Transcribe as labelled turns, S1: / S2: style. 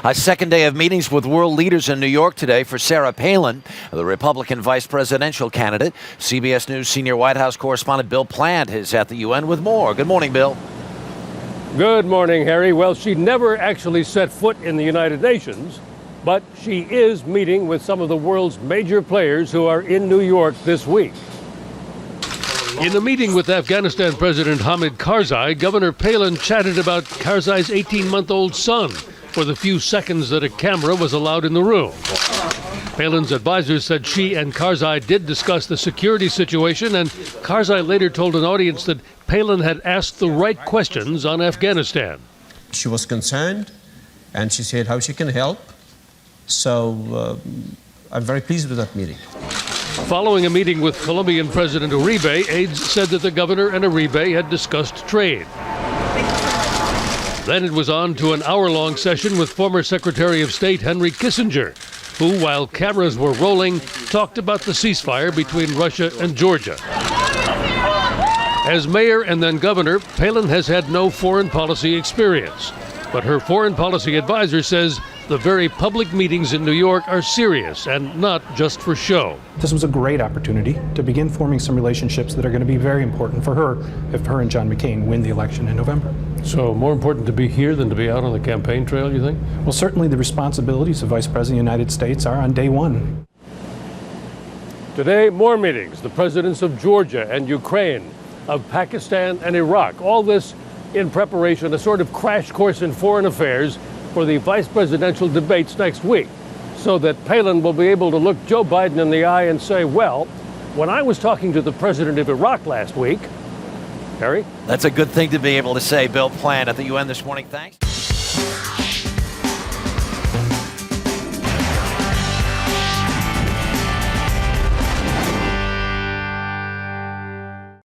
S1: A second day of meetings with world leaders in New York today for Sarah Palin, the Republican vice presidential candidate. CBS News senior White House correspondent Bill Plante is at the UN with more. Good morning, Bill.
S2: Good morning, Harry. Well, she never actually set foot in the United Nations, but she is meeting with some of the world's major players who are in New York this week. In a meeting with Afghanistan President Hamid Karzai, Governor Palin chatted about Karzai's 18-month-old son for the few seconds that a camera was allowed in the room. Palin's advisors said she and Karzai did discuss the security situation, and Karzai later told an audience that Palin had asked the right questions on Afghanistan.
S3: She was concerned, and she said how she can help. So I'm very pleased with that meeting.
S2: Following a meeting with Colombian President Uribe, aides said that the governor and Uribe had discussed trade. Then it was on to an hour-long session with former Secretary of State Henry Kissinger, who, while cameras were rolling, talked about the ceasefire between Russia and Georgia. As mayor and then governor, Palin has had no foreign policy experience. But her foreign policy advisor says the very public meetings in New York are serious and not just for show.
S4: This was a great opportunity to begin forming some relationships that are going to be very important for her if her and John McCain win the election in November.
S2: So more important to be here than to be out on the campaign trail, you think?
S4: Well, certainly the responsibilities of Vice President of the United States are on day one.
S2: Today, more meetings. The presidents of Georgia and Ukraine, of Pakistan and Iraq. All this in preparation, a sort of crash course in foreign affairs for the vice presidential debates next week, so that Palin will be able to look Joe Biden in the eye and say, well, when I was talking to the president of Iraq last week, Harry?
S1: That's a good thing to be able to say. Bill Plante at the UN this morning. Thanks.